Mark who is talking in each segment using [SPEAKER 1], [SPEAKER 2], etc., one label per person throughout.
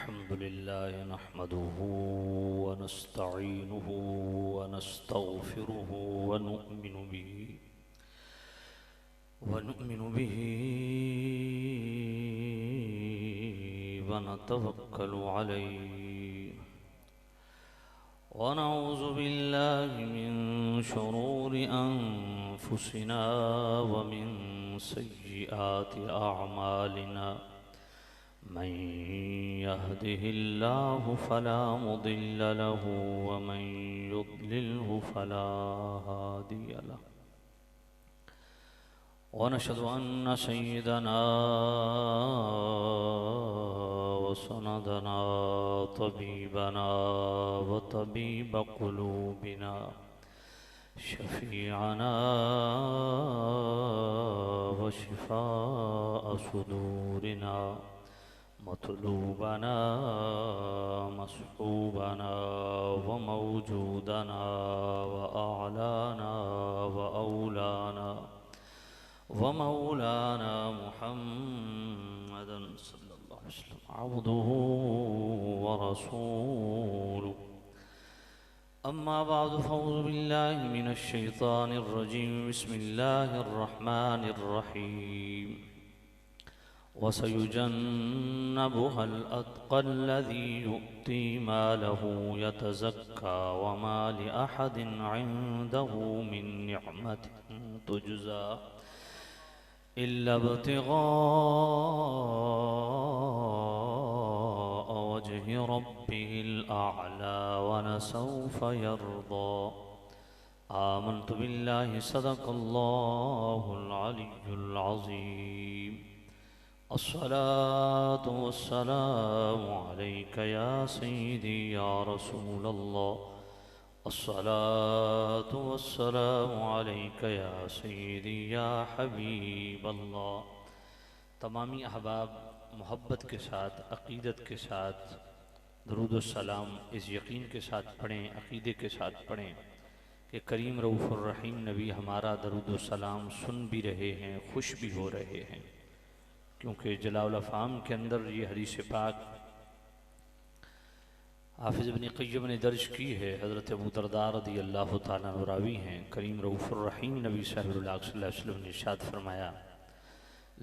[SPEAKER 1] अल्हम्दुलिल्लाह नहमदुहु व नस्तईनुहु व नस्तगफिरुहु व नुअ्मिनु बिही व नतवक्कलु अलैहि व नऊज़ु बिल्लाहि मिन शुरूरि अनफुसिना व मिन सय्यिआति अअमालिना मन यहदिहिल्लाहु फला मुदिल्ल लहु व मन युद्लिल्हु फला हादिय लहु व नशहदु अन्न सय्यिदना व सनदना तबीबना व तबीब क़ुलूबिना शफ़ीअना व शिफ़ाअ सुदूरिना मतलूबना मसहूबना व मौजूदना व आलाना व औलाना व मौलाना मुहम्मदन सल्लल्लाहु अलैहि वसल्लम अब्दुहु व रसूलुहु अम्मा बअदु फ़अऊज़ु बिल्लाहि मिनश शैतानिर रजीम बिस्मिल्लाहिर रहमानिर रहीम वसयुजन्नबुहल अत्क़ल्लज़ी यु'ती मालहु यतज़क्का वमा लिअहदिन इन्दहु मिन निअमतिन तुजज़ा इल्ला इब्तिग़ाअ वजहि रब्बिहिल अअला वलसौफ़ यर्दा आमन्तु बिल्लाहि सदक़ल्लाहुल अलिय्युल अज़ीम अस्सलातु वस्सलामु अलैका या सय्यिदी या रसूलल्लाह अस्सलातु वस्सलामु अलैका या सय्यिदी या हबीबल्लाह। तमामी अहबाब मोहब्बत के साथ, अक़ीदत के साथ दरूद व सलाम इस यकीन के साथ पढ़ें, अक़ीदे के साथ पढ़ें कि करीम रऊफ़ुर रहीम नबी हमारा दरूद व सलाम सुन भी रहे हैं, खुश भी हो रहे हैं। क्योंकि जलाउल अफ़हाम के अंदर ये हदीस पाक हाफ़िज़ इब्न क़य्यम ने दर्ज की है। हज़रत अबू दरदा रज़ियल्लाहु ताला अन्हु रावी हैं। करीम रऊफ़ुर रहीम नबी सल्लल्लाहु अलैहि वसल्लम ने इरशाद फरमाया,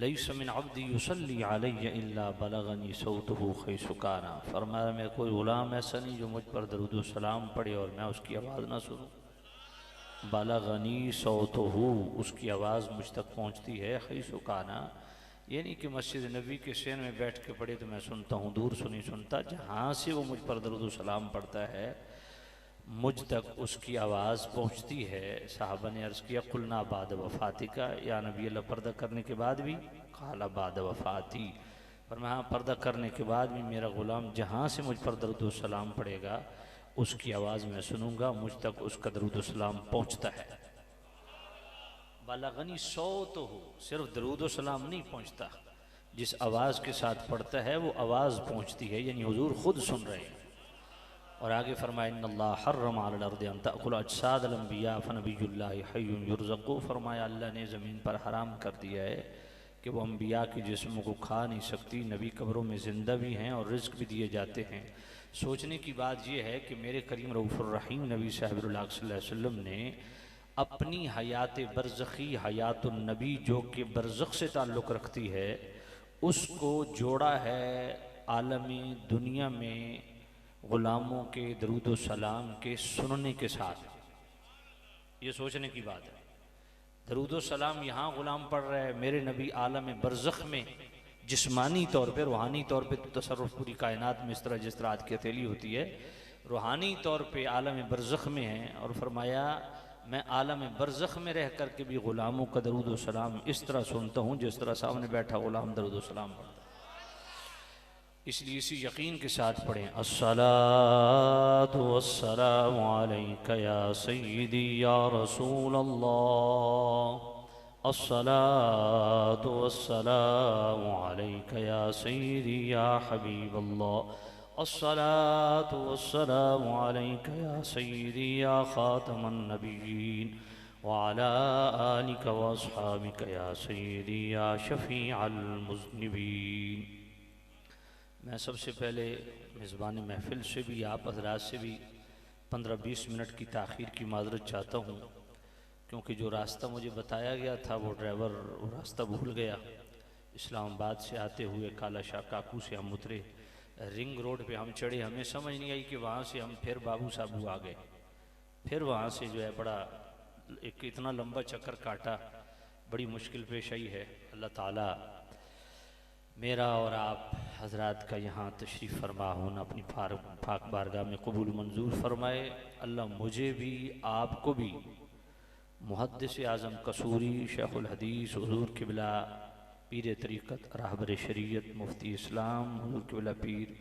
[SPEAKER 1] लैस मिन अब्दी युसल्ली अलैया इल्ला बलगनी सौतुहु खैसु काना। फरमाया, मैं कोई ग़ुलाम ऐसा नहीं जो मुझ पर दरूद व सलाम पढ़े और मैं उसकी आवाज़ ना सुनूँ। बलगनी सौतुहु, उसकी आवाज़ मुझ तक पहुँचती है। खैसु काना, ये नहीं कि मस्जिद नबी के शेन में बैठ के पढ़े तो मैं सुनता हूँ, दूर सुनी सुनता। जहाँ से वो मुझ पर दरूद सलाम पढ़ता है मुझ तक उसकी आवाज़ पहुँचती है। साहबा ने अर्ज़ किया, कुलना बाद वफ़ाती का, या नबी अल्लाह पर्दा करने के बाद भी? काला बाद वफ़ाती। पर मैं हाँ, पर्दा करने के बाद भी मेरा ग़ुलाम जहाँ से मुझ पर दरूद सलाम पढ़ेगा उसकी आवाज़ मैं सुनूँगा, मुझ तक उसका दरूद सलाम पहुँचता है। बलगनी सौतुहु, सिर्फ दरूद सलाम नहीं पहुँचता, जिस आवाज़ के साथ पढ़ता है वो आवाज़ पहुँचती है, यानी हुजूर खुद सुन रहे हैं। और आगे फरमाया, इन्नल्लाह हर्रम अलल अर्दि अन तअकुल अजसादल अंबिया फनबियुल्लाहि हय्युन युरज़क़ु। फरमाया, अल्लाह ने ज़मीन पर हराम कर दिया है कि वो अम्बिया के जिस्म को खा नहीं सकती। नबी कब्रों में ज़िंदा भी हैं और रिज़्क़ भी दिए जाते हैं। सोचने की बात यह है कि मेरे करीम रऊफ़ुर रहीम नबी सल्लल्लाहु अलैहि वसल्लम ने अपनी हयात बरज़खी, हयातुन नबी जो कि बरज़ख से ताल्लुक़ रखती है, उसको जोड़ा है आलमी दुनिया में ग़ुलामों के दरूद व सलाम के सुनने के साथ। ये सोचने की बात है। दरूद व सलाम यहाँ ग़ुलाम पढ़ रहा है, मेरे नबी आलम बरज़ख में जिस्मानी तौर पर, रूहानी तौर पर तो तसर्रुफ़ पूरी कायनात में इस तरह जिस तरह आज की हथेली होती है, रूहानी तौर पर आलम बरज़ख में है। और फरमाया, मैं आलम बरज़ख में रह कर के भी ग़ुलामों का दरूद व सलाम इस तरह सुनता हूँ जिस तरह सामने बैठा ग़ुलाम दरूद व सलाम पढ़ता है। इसलिए इसी यकीन के साथ पढ़ें, अस्सलातु वस्सलामु अलैका या सय्यिदी या रसूलल्लाह, अस्सलातु वस्सलामु अलैका या सय्यिदी या हबीबल्लाह, अस्सलातु वस्सलामु अलैका या सय्यिदी या खातमन नबिय्यीन व अला आलिका व अस्हाबिका या सय्यिदी या शफीअल मुज़निबीन। मैं सबसे पहले मेज़बान महफ़िल से भी, आप हज़रात से भी 15-20 मिनट की ताख़ीर की माज़रत चाहता हूँ, क्योंकि जो रास्ता मुझे बताया गया था वो ड्राइवर वो रास्ता भूल गया। इस्लामाबाद से आते हुए काला शाह काकू से हम उतरे, रिंग रोड पे हम चढ़े, हमें समझ नहीं आई कि वहाँ से हम फिर बाबू साबू आ गए। फिर वहाँ से जो है बड़ा एक इतना लंबा चक्कर काटा, बड़ी मुश्किल पेश आई है। अल्लाह ताला मेरा और आप हजरात का यहाँ तशरीफ़ फरमा होना अपनी पाक बारगाह में कबूल मंजूर फरमाए। अल्लाह मुझे भी आपको भी मुहद्दिस आज़म कसूरी शेखुल हदीस हुज़ूर क़िबला पीर तरीक़त रहबर शरीयत मुफ्ती इस्लाम हुज़ूर क़िबला पीर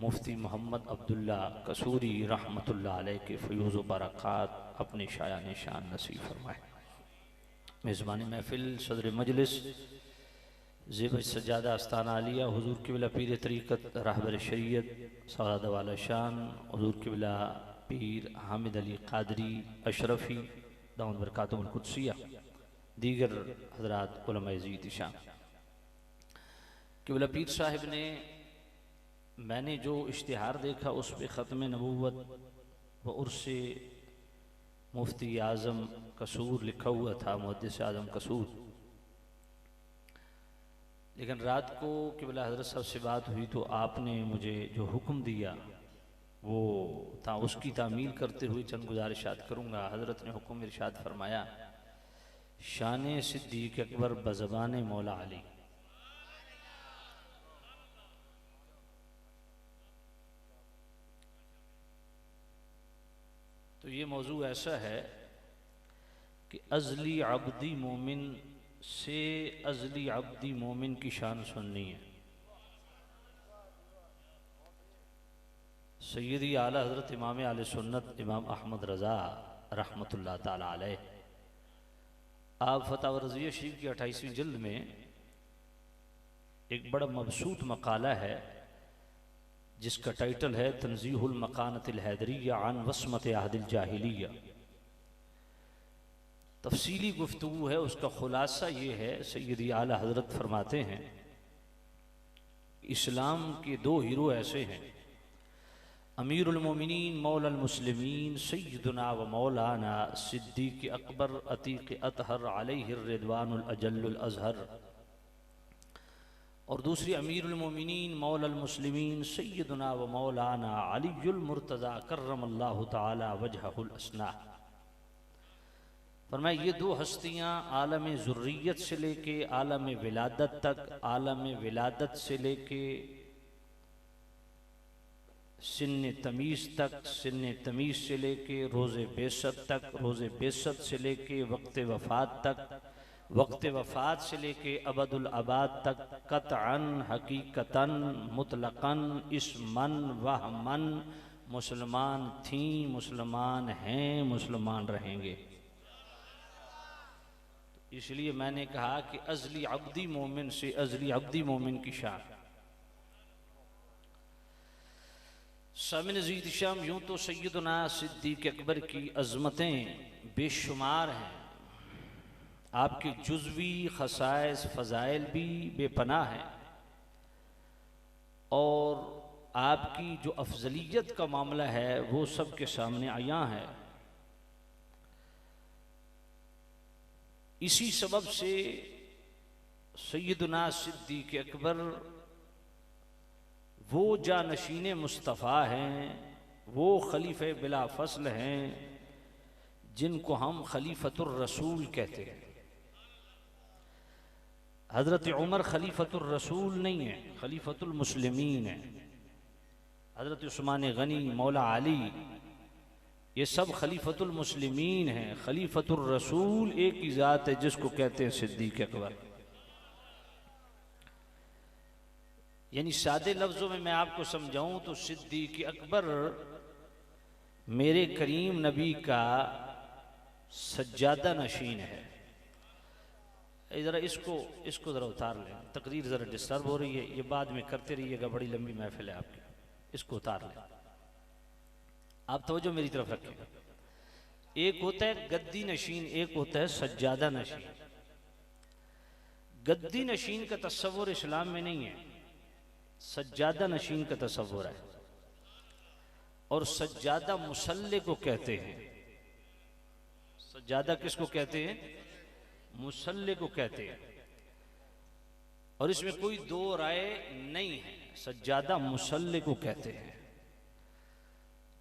[SPEAKER 1] मुफ्ती मोहम्मद अब्दुल्ला कसूरी रहमतुल्लाह अलैह के फ़यूज़ व बरक़ात अपने शायान शान नसीब फरमाए। मेज़बानी महफ़िल सदर मजलिस ज़ेब सज्जादा आस्ताना आलिया हुज़ूर क़िबला पीर तरीक़त रहबर शरीयत सआदा वाला शान हुज़ूर क़िबला पीर हामिद अली क़ादरी अशरफ़ी दाऊद बरकातुहुल क़ुद्सिया दीगर हज़रात उलमा ज़ीद शान। क़िबला पीर साहिब ने, मैंने जो इश्तिहार देखा उस पर ख़त्म नबूवत व उर्से मुफ्ती आज़म कसूर लिखा हुआ था, मुहद्दिस आज़म कसूर। लेकिन रात को क़िबला हज़रत साहब से बात हुई तो आपने मुझे जो हुक्म दिया वो था, उसकी तामील करते हुए चंद गुजारिशात करूँगा। हज़रत ने हुक्म इरशाद फरमाया, शान सिद्दीक़ अकबर बज़बान मौला अली। तो ये मौजू ऐसा है कि अज़ली अब्दी मोमिन से अज़ली अब्दी मोमिन की शान सुननी है। सैयदी आला हज़रत इमाम आले सुन्नत इमाम अहमद रज़ा रहमतुल्लाह ताला अलैह, आप फ़तावा रज़िया शरीफ की 28वीं जिल्द में एक बड़ा मबसूत मकाला है जिसका टाइटल है तंज़ीहुल मकानतिल हैदरिया अन वस्मत अहदिल जाहिलिया। तफसीली गुफ्तगू है, उसका खुलासा ये है, सैयदी आला हज़रत फरमाते हैं इस्लाम के दो हीरो ऐसे हैं, अमीरुल मोमिनीन मौलल मुस्लिमीन सैयदुना व मौलाना सिद्दीक़ अकबर अतीक़ अतहर अलैहि रिदवानुल अजल्लुल अज़हर, और दूसरी अमीरुल मोमिनीन मौलल मुस्लिमीन सैयदुना व मौलाना अलीयुल मुर्तज़ा कर्रमल्लाहु तआला वजहुल अस्ना। फरमाया ये दो हस्तियाँ आलम ज़ुर्रियत से लेके आलम विलादत तक, आलम विलादत से लेके सिन्न तमीज़ तक, सिन्न तमीज़ से लेके रोज़े बेसत तक, रोज़े बेसत से लेके वक्त वफ़ात तक, वक्त वफ़ात से लेके अबदुल अबाद तक, कतअन हकीकतन मुतलक़न इसमन वहमन मुसलमान थीं, मुसलमान हैं, मुसलमान रहेंगे। इसलिए मैंने कहा कि अज़ली अब्दी मोमिन से अज़ली अब्दी मोमिन की शान। सामिन ज़ीद शाम, यूँ तो सैयदना सिद्दीक़ अकबर की अज़मतें बेशुमार हैं, आपके जुज़वी ख़साइस फ़ज़ाइल भी बेपनाह हैं, और आपकी जो अफजलियत का मामला है वो सब के सामने आया है। इसी सबब से सैयदना सिद्दीक़ अकबर वो जानशीन मुस्तफ़ा हैं, वो खलीफ़े बिला फ़स्ल हैं जिनको हम खलीफतुर रसूल कहते हैं। हज़रत उमर खलीफतुर रसूल नहीं है, खलीफतुल मुस्लिमीन है। हज़रत उस्मान गनी, मौला अली, ये सब खलीफतुल मुस्लिमीन हैं। खलीफतुर रसूल एक ही ज़ात है जिसको कहते हैं सिद्दीक़ अकबर। यानी सादे लफ्ज़ों में मैं आपको समझाऊं तो सिद्दीक़ अकबर मेरे करीम नबी का सज्जादा नशीन है। ज़रा इसको ज़रा उतार लें, तकरीर ज़रा डिस्टर्ब हो रही है, ये बाद में करते रहिएगा, बड़ी लंबी महफिल है आपकी, इसको उतार लें। आप तवज्जो मेरी तरफ रखें। एक होता है गद्दी नशीन, एक होता है सज्जादा नशीन। गद्दी नशीन का तस्वुर इस्लाम में नहीं है। सज्जादा नशीन का तस्वुर है, और सज्जादा मुसल्ले को कहते हैं। सज्जादा किसको कहते हैं? मुसल्ले को कहते हैं, और इसमें कोई दो राय नहीं है, सज्जादा मुसल्ले को कहते हैं।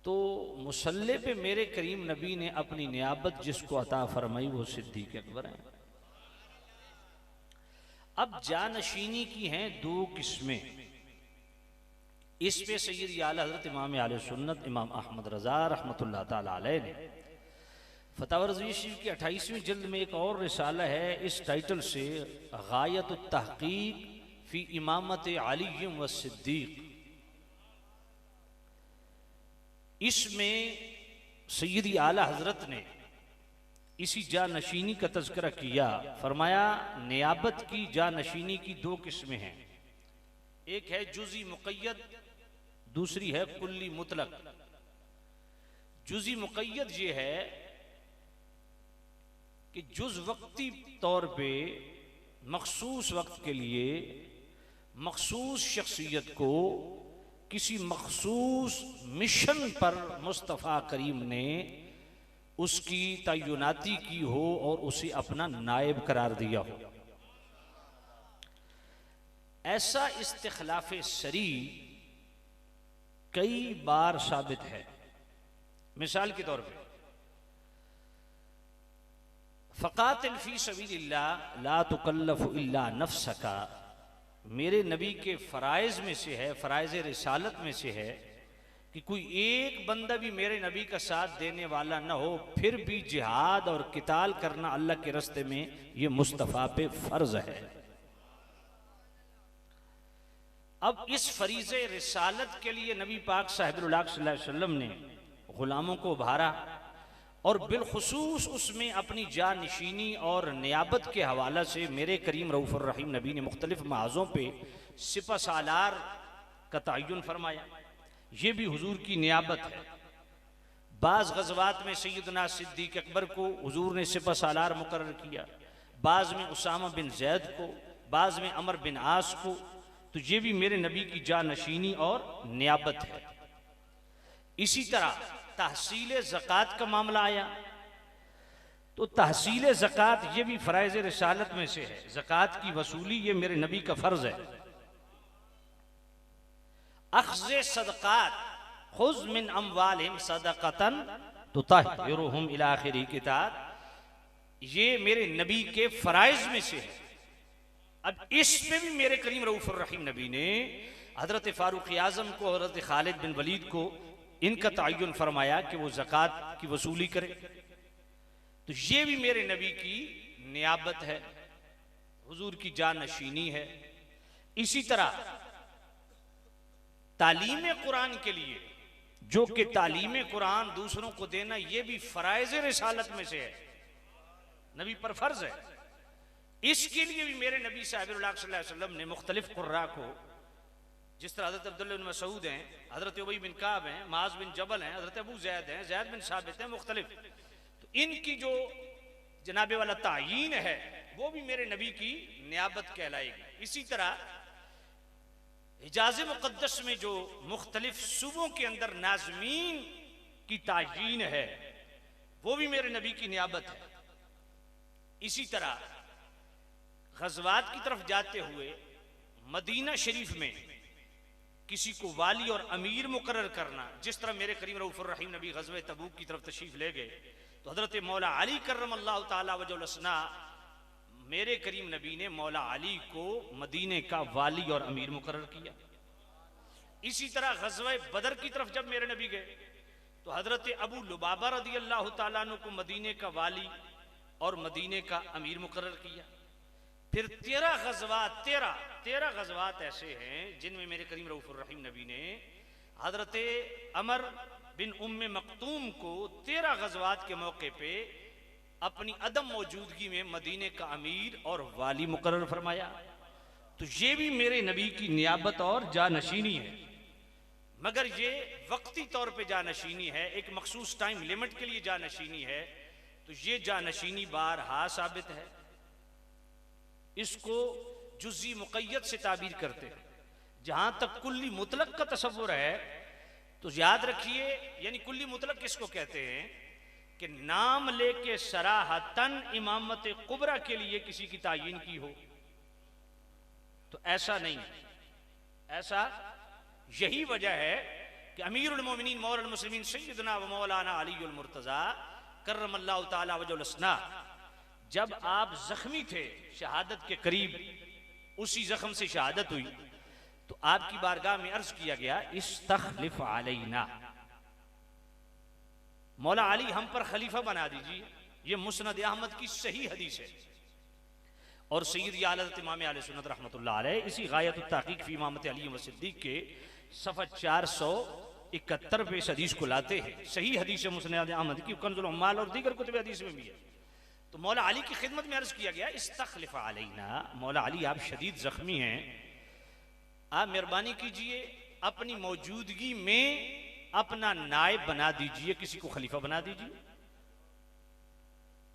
[SPEAKER 1] तो मुसल्ले पे मेरे करीम नबी ने अपनी नियाबत जिसको अता फरमाई वो सिद्दीक़ अकबर हैं। अब जानशीनी की हैं दो किस्में। इस पे सैयद आला हज़रत इमाम आले सुन्नत इमाम अहमद रज़ा रहमतुल्लाह ताला अलैह ने फतवा रज़वी शरीफ की 28वीं जिल्द में एक और रिसाला है इस टाइटल से, गायतुत तहक़ीक़ फ़ी इमामत अली व सिद्दीक़। इसमें सैयदी आला हजरत ने इसी जानशीनी का तज़किरा किया। फरमाया नियाबत की जानशीनी की दो किस्में हैं, एक है जुज़ी मुक़य्यद, दूसरी है कुल्ली मुतलक। जुज़ी मुक़य्यद ये है कि जुज़ वक्ती तौर पे मखसूस वक्त के लिए मखसूस शख्सियत को किसी मखसूस मिशन पर मुस्तफ़ा करीम ने उसकी तय्युनाती की हो और उसे अपना नायब करार दिया हो। ऐसा इस्तिखलाफ सरी कई बार साबित है। मिसाल के तौर पे फ़क़ातिल फ़ी सबीलिल्लाह ला तुकल्लफ़ु इल्ला नफ़्सका मेरे नबी के फ़राइज़ में से है, फ़राइज़ रिसालत में से है कि कोई एक बंदा भी मेरे नबी का साथ देने वाला न हो, फिर भी जिहाद और किताल करना अल्लाह के रास्ते में ये मुस्तफ़ा पे फ़र्ज़ है। अब इस फ़रीज़े रिसालत के लिए नबी पाक साहिबुल्लाह सल्लल्लाहु अलैहि वसल्लम ने ग़ुलामों को उभारा, और बिलखुसूस उसमें अपनी जानशीनी और नियाबत के हवाला से मेरे करीम रऊफ़ुर रहीम नबी ने मुख्तलिफ महाज़ों पे सिपा सालार का तय्युन फरमाया। ये भी हुजूर की नियाबत है। बाज़ ग़ज़वात में सैयदना सिद्दीक़ अकबर को हुजूर ने सिपा सालार मुकर्रर किया, बाज़ में उसामा बिन ज़ैद को, बाज़ में अमर बिन आस को। तो ये भी मेरे नबी की जानशीनी और नियाबत है। इसी तरह तहसील ज़कात का मामला आया तो तहसील ज़कात ये भी फ़राइज़ रिसालत में से है। ज़कात की वसूली ये मेरे नबी का फ़र्ज़ है। अख़्ज़े सदक़ात खुज़ मिन अम्वालिहिम सदक़तन तुतहिरुहुम इला आखिरी किताब, ये मेरे नबी के फ़राइज़ में से है। अब इस पे भी मेरे करीम रऊफ़ुर रहीम नबी ने हज़रत फ़ारूक़ आज़म को, हज़रत खालिद बिन वलीद को इनका तय्युन फरमाया कि वो ज़कात की वसूली करे। तो ये भी मेरे नबी की नियाबत है, हुजूर की जानशीनी है। इसी तरह तालीम कुरान के लिए, जो कि तालीम कुरान दूसरों को देना ये भी फ़राइज़ रिसालत में से है, नबी पर फ़र्ज़ है। इसके लिए भी मेरे नबी साहिबुल्लाह सल्लल्लाहु अलैहि वसल्लम ने मुख्तलिफ कुर्रा को, जिस तरह हज़रत अब्दुल्लाह बिन मसूद हैं, हज़रत उबई बिन काब हैं, माज़ बिन जबल हैं, हज़रत अबू ज़ैद हैं, ज़ैद बिन साबित हैं, मुख्तलिफ, तो इनकी जो जनाबे वाला तायीन है वो भी मेरे नबी की नियाबत कहलाएगी। इसी तरह हिजाज़ मुक़द्दस में जो मुख्तलिफ सूबों के अंदर नाज़मीन की तायीन है वो भी मेरे नबी की नियाबत है। इसी तरह ग़ज़वात की तरफ जाते हुए मदीना शरीफ में किसी को वाली और अमीर मुकर्रर करना, जिस तरह मेरे करीम रऊफ़ुर रहीम नबी ग़ज़वे तबूक की तरफ तशरीफ़ ले गए तो हज़रत मौला अली कर्रमल्लाहु ताला वजहुल हसना मेरे करीम नबी ने मौला अली को मदीने का वाली और अमीर मुकर्रर किया। इसी तरह ग़ज़वे बदर की तरफ जब मेरे नबी गए तो हज़रत अबू लुबाबा रज़ी अल्लाह ताला अन्हु को मदीने का वाली और मदीने का अमीर मुकर्रर किया। फिर 13 ग़ज़वात ऐसे हैं जिनमें मेरे करीम रऊफ़ुर रहीम नबी ने हज़रत अमर बिन उम्मे मक्तूम को 13 ग़ज़वात के मौके पे अपनी अदम मौजूदगी में मदीने का अमीर और वाली मुकर्रर फरमाया। तो ये भी मेरे नबी की नियाबत और जानशीनी है, मगर ये वक्ती तौर पे जानशीनी है, एक मखसूस टाइम लिमिट के लिए जानशीनी है। तो ये जानशीनी बारहा साबित है। इसको जुज़ी मुक़य्यद से ताबीर करते हैं। जहां तक कुल्ली मुतलक का तसव्वुर है तो याद रखिए, यानी कुल्ली मुतलक किसको कहते हैं कि नाम लेके सराहतन इमामत कुबरा के लिए किसी की तायीन की हो, तो ऐसा नहीं। ऐसा यही वजह है कि अमीरुल मोमिनीन मौलाना मुस्लिमीन सैयदना व मौलाना अलीउल मुर्तजा कर्रमल्लाहु ताला वजहुल हसना, जब आप जख्मी थे शहादत के करीब, उसी जख्म से शहादत हुई, तो आपकी बारगाह में अर्ज किया गया इस्तखलिफ अलैना, मौला अली हम पर खलीफा बना दीजिए। ये मुस्नद अहमद की सही हदीस है। और सैयद आला इमाम आले सुन्नत रहमतुल्लाह अलैह इसी गायत तहकीक फी इमामत अली व सिद्दीक के सफ़ा 471 पे इस हदीस को लाते हैं। सही हदीस है मुस्नद अहमद की, कंजुल उम्माल और दीगर कुतुब हदीस में भी है। तो मौला अली की खिदमत में अर्ज किया गया इस्तखलिफ अलैना, मौला अली आप शदीद जख्मी हैं, आप मेहरबानी कीजिए अपनी मौजूदगी में अपना नायब बना दीजिए, किसी को खलीफा बना दीजिए।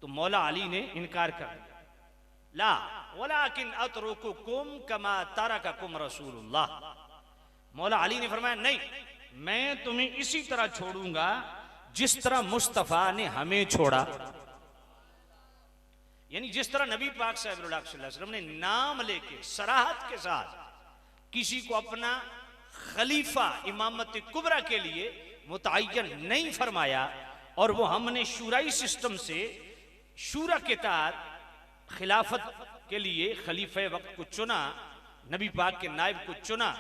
[SPEAKER 1] तो मौला अली ने इनकार कर दिया, ला वलाकिन अतरुकुकुम कमा तरककुम रसूलुल्लाह। मौला अली ने फरमाया नहीं, मैं तुम्हें इसी तरह छोड़ूंगा जिस तरह मुस्तफा ने हमें छोड़ा। यानी जिस तरह नबी पाक सल्लल्लाहु अलैहि वसल्लम ने नाम लेके सराहत के साथ किसी को अपना खलीफा इमामत कुबरा के लिए मुतय्यन नहीं फरमाया, और वो हमने शूराई सिस्टम से शूरा के तहत खिलाफत के लिए खलीफे वक्त को चुना, नबी पाक के नायब को चुना,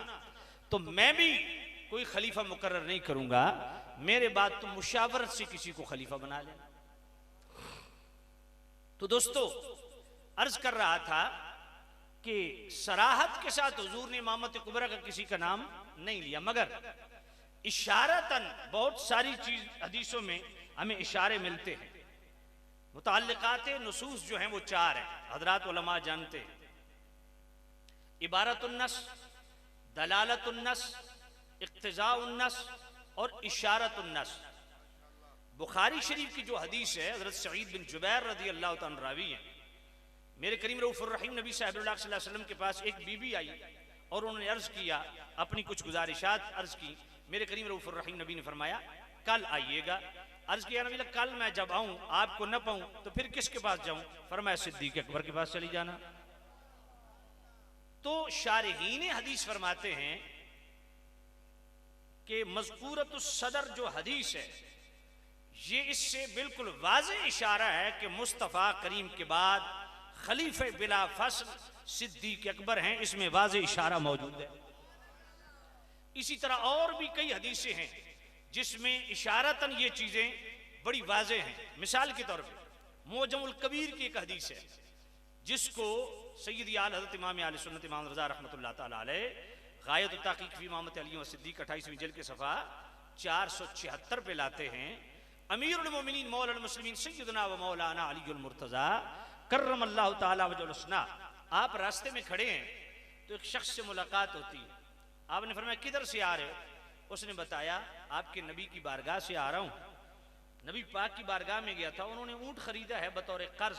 [SPEAKER 1] तो मैं भी कोई खलीफा मुकर्रर नहीं करूंगा, मेरे बाद तुम मुशावरत से किसी को खलीफा बना लेना। तो दोस्तों अर्ज कर रहा था कि सराहत के साथ हुजूर ने इमामत कुबरा का किसी का नाम नहीं लिया, मगर इशारतन बहुत सारी चीज हदीसों में हमें इशारे मिलते हैं। मुताल्लिकात नुसूस जो हैं वो 4 हैं, हजरात उलमा जानते हैं। इबारतुन्नस, दलालतुन्नस, इक्तिजाउन्नस और इशारतुन्नस। बुखारी शरीफ की जो हदीस है, हजरत सईद बिन जुबैर रज़ी अल्लाह तआला रावी हैं, मेरे करीम रऊफुर रहीम नबी साहब सल्लल्लाहु अलैहि वसल्लम के पास एक बीबी आई और उन्होंने अर्ज किया, अपनी कुछ गुजारिशात अर्ज की। मेरे करीम रऊफुर रहीम नबी ने फरमाया कल आइएगा। अर्ज किया नबी, कल मैं जब आऊं आपको न पाऊं तो फिर किसके पास जाऊं? फरमाया सिद्दीक अकबर के पास चली जाना। तो शारहीन हदीस फरमाते हैं कि मज़कूरतुस सदर जो हदीस है, ये इससे बिल्कुल वाज़ेह इशारा है कि मुस्तफ़ा करीम के बाद खलीफे बिला फसल सिद्दीक अकबर हैं, इसमें वाज़ेह इशारा मौजूद है। इसी तरह और भी कई हदीसें हैं जिसमें इशारतन ये चीजें बड़ी वाज़ेह हैं। मिसाल के तौर पे मुअज्जमुल कबीर की एक हदीस है जिसको सैयद आला हज़रत इमाम आले सुन्नत इमाम रज़ा रहमतुल्लाह ताला अलैह गायत तहकीक फी इमामत अली व सिद्दीक 28वीं जल्द के सफ़ा 476 पे लाते हैं। अमीरुल मोमिनीन मौलाना मुस्लिमीन सैयदना व मौलाना अलीउल मुर्तज़ा कर्रमल्लाहु ताला वजहुल हसना, आप रास्ते में खड़े हैं तो एक शख्स से मुलाकात होती है। आपने फरमाया किधर से आ रहे हो? उसने बताया आपके नबी की बारगाह से आ रहा हूं। नबी पाक की बारगाह में गया था, उन्होंने ऊंट खरीदा है बतौर कर्ज।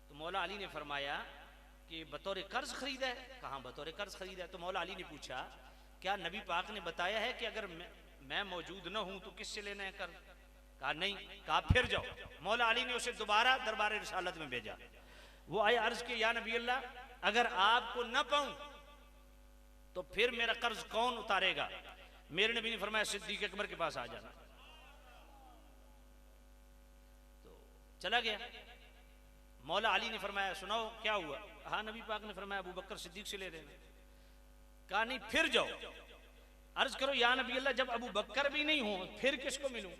[SPEAKER 1] तो मौला अली ने फरमाया कि बतौर कर्ज खरीदा है? कहाँ बतौर कर्ज खरीदा है? तो मौला अली ने पूछा क्या नबी पाक ने बताया है कि अगर मैं मौजूद न हूं तो किससे लेना है कर्ज? कहा नहीं। कहा फिर जाओ। मौला अली ने उसे दोबारा दरबार रिसालत में भेजा। वो आया, अर्ज किया या नबी अल्लाह, अगर आपको न पाऊं तो फिर मेरा कर्ज कौन उतारेगा? मेरे नबी ने फरमाया सिद्दीक अकबर के पास आ जाना। तो चला गया। मौला अली ने फरमाया सुनाओ क्या हुआ? हाँ नबी पाक ने फरमाया अबू बकर सिद्दीक से ले लेना। कहा नहीं फिर जाओ, अर्ज करो या नबी अल्लाह, जब अबू बकर भी नहीं हो फिर किसको मिलूं?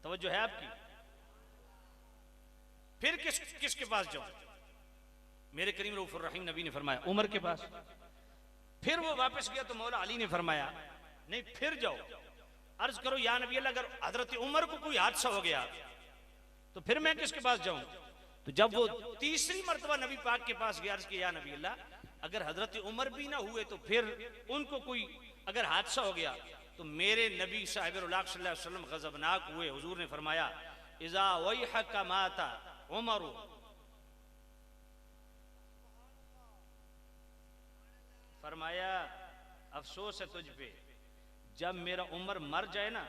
[SPEAKER 1] तवज्जो है आपकी? फिर किसके पास जाऊं? मेरे करीम रऊफुर रहीम नबी ने फरमाया उमर के पास। फिर वो वापस गया तो मौला अली ने फरमाया नहीं फिर जाओ, अर्ज करो या नबी अल्लाह, अगर हजरत उमर को कोई हादसा हो गया तो फिर मैं किसके पास जाऊं? तो जब वो तीसरी मर्तबा नबी पाक के पास गया, अर्ज किया या नबी अल्लाह, अगर हजरत उमर भी ना हुए तो फिर उनको कोई अगर हादसा हो गया तो मेरे नबी साहिबुल्लाह सल्लल्लाहु अलैहि वसल्लम गजबनाक हुए। हुजूर ने फरमाया इज़ा वैहक माता उमर फरमाया अफसोस है तुझ पे, जब मेरा उम्र मर जाए ना,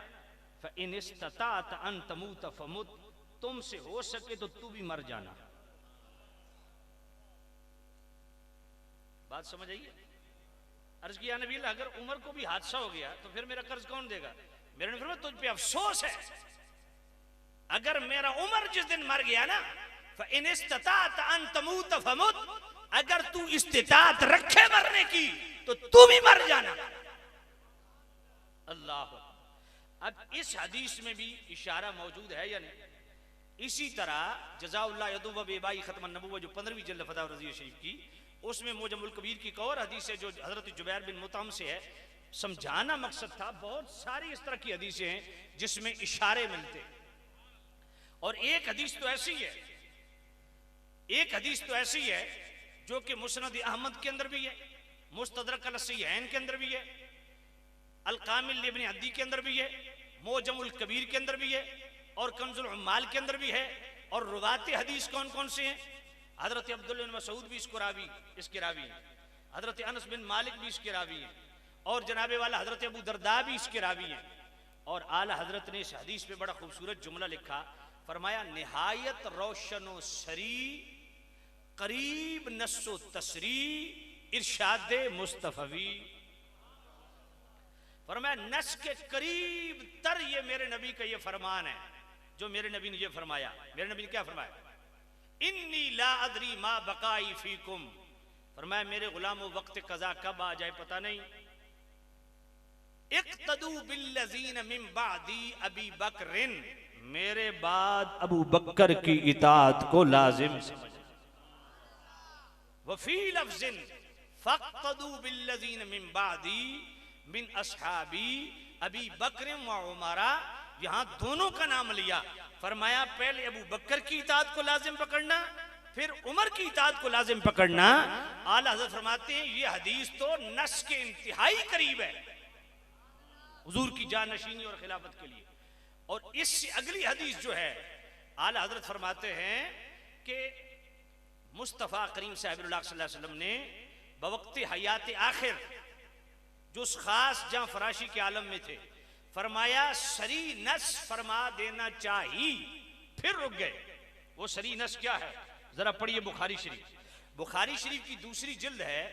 [SPEAKER 1] फ़इन इस्तताअत अन तमूत फमुत, तुमसे हो सके तो तू भी मर जाना। बात समझ आइए। अर्ज किया नबी अल्लाह, अगर उमर को भी हादसा हो गया तो फिर मेरा कर्ज कौन देगा? मेरे ने फरमाया तुझ पे अफसोस है, अगर मेरा उमर जिस दिन मर गया ना, फ़इन इस्तताअत अन तमूत फमुत, अगर तू इस्तिताअत रखे मरने की तो तू भी मर जाना। अल्लाह। अब इस हदीस में भी इशारा मौजूद है या नहीं? इसी तरह जज़ाउल्लाह यदु व बेबाई खत्म नबुव्वत, जो 15वीं जिल्द फतह रज़िया शरीफ की, उसमें मुजमुल कबीर की एक और हदीस है जो हजरत जुबैर बिन मुतअम से है। समझाना मकसद था, बहुत सारी इस तरह की हदीसें हैं जिसमें इशारे मिलते, और एक हदीस तो ऐसी है, एक हदीस तो ऐसी है जो कि मुस्नद अहमद के अंदर भी है, मुस्तदरक अल-सहीहैन के अंदर भी है, अल-कामिल इब्न अद्दी के अंदर भी है, मुजमुल कबीर के अंदर भी है, और कंजुल उम्माल के अंदर भी है। और रुवाते हदीस कौन कौन से हैं? हजरत अब्दुल्लाह बिन मसूद भी इसके रावी हैं, हजरत अनस बिन मालिक भी इसके रावी हैं, और जनाबे वाला हजरत अबू दरदा भी इसके रावी हैं। और आला हजरत ने इस हदीस पे बड़ा खूबसूरत जुमला लिखा, फरमाया निहायत रोशनो सरी करीब नस्सो तसरी इरशाद मुस्तफवी। फरमाया नस के करीब तर ये मेरे नबी का ये फरमान है, जो मेरे नबी ने ये फरमाया। मेरे नबी ने क्या फरमाया? इन्नी ला अदरी मा बकाई फीकुम, फरमाया मेरे गुलामों वक्त कज़ा कब आ जाए पता नहीं। इक्तदू बिल्लज़ीन मिन बादी अबी बकरिन, मेरे बाद अबू बकर की इताअत को लाजिम समझ। वफी लफ्ज़िन फक्तदू बिल्लज़ीन मिन बादी मिन अस्हाबी अबी बकर व उमरा, यहां दोनों का नाम लिया। फरमाया पहले अबू बकर की इताअत को लाजिम पकड़ना, फिर उमर की इताअत को लाजिम पकड़ना। आला हज़रत फरमाते हैं ये हदीस तो नस के इंतहाई करीब है हुजूर की जानशीनी और खिलाफत के लिए। और इससे अगली हदीस जो है, आला हज़रत फरमाते हैं कि मुस्तफ़ा करीम साहिबुल्लाह सल्लल्लाहु अलैहि वसल्लम ने बवक्ते हयात आखिर, जो उस खास जहां फराशी के आलम में थे, फरमाया सरी नस फरमा देना चाहिए, फिर रुक गए। वो सरी नस क्या है? जरा पढ़िए बुखारी शरीफ। बुखारी शरीफ की दूसरी जिल्द है,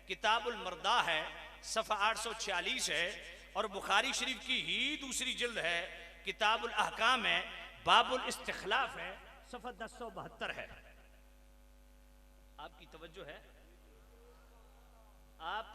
[SPEAKER 1] किताबुल मर्दा है, सफ़ा 846 है, और बुखारी शरीफ की ही दूसरी जिल्द है, किताबुल अहकाम है, बाबुल इस्तिखलाफ है, सफ़ा 1072 है। आपकी तवज्जो है? आप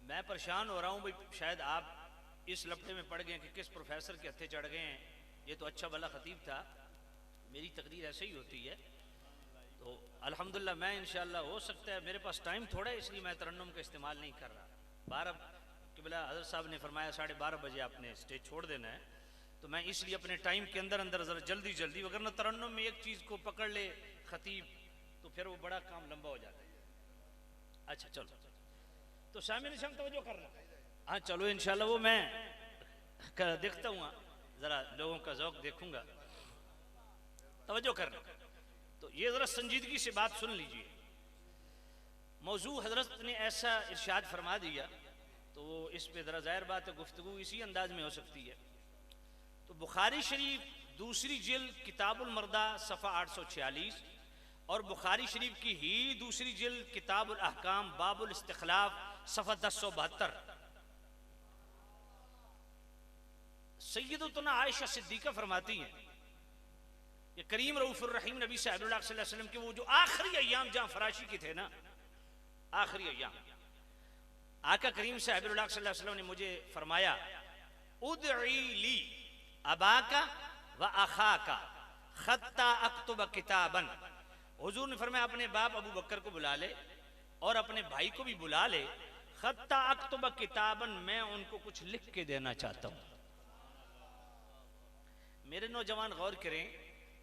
[SPEAKER 1] मैं परेशान हो रहा हूँ भाई, शायद आप इस लपटे में पड़ गए कि किस प्रोफेसर के हत्थे चढ़ गए हैं। ये तो अच्छा भला खतीब था, मेरी तकरीर ऐसे ही होती है। तो अल्हम्दुलिल्लाह मैं इंशाअल्लाह, हो सकता है मेरे पास टाइम थोड़ा है इसलिए मैं तरन्नुम का इस्तेमाल नहीं कर रहा। 12 किबला हज़रत साहब ने फरमाया 12:30 बजे आपने स्टेज छोड़ देना है, तो मैं इसलिए अपने टाइम के अंदर अंदर ज़रा जल्दी जल्दी, वगरना तरन्नुम में एक चीज़ को पकड़ ले खतीब तो फिर वो बड़ा काम लंबा हो जाता है। अच्छा चलो, तो शामिल निशान तवज्जो करना। हाँ चलो इंशाल्लाह, वो मैं देखता हूँ, ज़रा लोगों का ज़ौक़ देखूंगा, तवज्जो करना। तो ये ज़रा संजीदगी से बात सुन लीजिए। मौजू हज़रत ने ऐसा इरशाद फरमा दिया तो इस पे ज़रा ज़ाहिर बात है गुफ्तगू इसी अंदाज में हो सकती है। तो बुखारी शरीफ दूसरी जिल्द किताबुल मर्दा सफ़ा 846, और बुखारी शरीफ की ही दूसरी जिल्द किताबुल अहकाम बाबुल इस्तिखलाफ सफ़ा 1072। सय्यदतुना आयशा सिद्दीक़ा फरमाती हैं कि करीम रऊफ़ुर रहीम नबी सल्लल्लाहु अलैहि वसल्लम के वो जो आखिरी अय्याम जहां फराशी के थे ना, आखिरी अय्याम, आका करीम सल्लल्लाहु अलैहि वसल्लम ने मुझे फरमाया उदई ली अबाका व अखाका खत्ता अक्तुब किताबन। हुजूर ने फरमाया अपने बाप अबू बकर को बुला ले और अपने भाई को भी बुला ले, खत्ता अक्तुब किताबन, मैं उनको कुछ लिख के देना चाहता हूं। मेरे नौजवान गौर करें,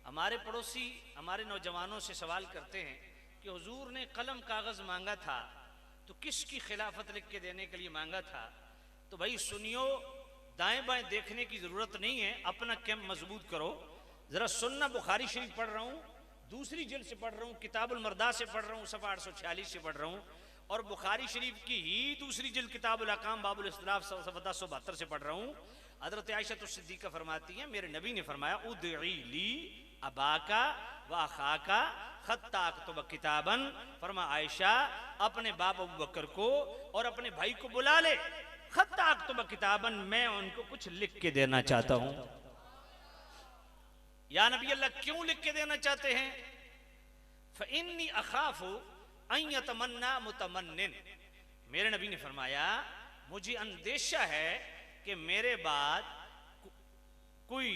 [SPEAKER 1] हमारे पड़ोसी हमारे नौजवानों से सवाल करते हैं कि हुजूर ने कलम कागज मांगा था तो किसकी खिलाफत लिख के देने के लिए मांगा था? तो भाई सुनियो, दाएं बाएं देखने की जरूरत नहीं है, अपना कैंप मजबूत करो। जरा सुन्ना बुखारी शरीफ पढ़ रहा हूँ, दूसरी जिल्द से पढ़ रहा हूँ, किताबुल मर्दा से पढ़ रहा हूँ, सफ़ा 846 से पढ़ रहा हूँ, और बुखारी शरीफ की ही दूसरी जिल्द किताबुल अहकाम बाबुल इख्तिलाफ सफ़ा 1072 से पढ़ रहा हूँ। हज़रत आयशा सिद्दीक़ा फरमाती हैं, मेरे नबी ने फरमाया उदई ली अबाका व अखाका खत्ता अक्तुब किताबन। फरमा आयशा, अपने बाप अबू बकर को और अपने भाई को बुला ले, खत्ता अक्तुब किताबन, मैं उनको कुछ लिख के देना चाहता हूं। या नबी अल्लाह, क्यों लिख के देना चाहते हैं? फ़इन्नी अखाफु अन यतमन्ना मुतमन्निन। मेरे नबी ने फरमाया, मुझे अंदेशा है कि मेरे बाद कोई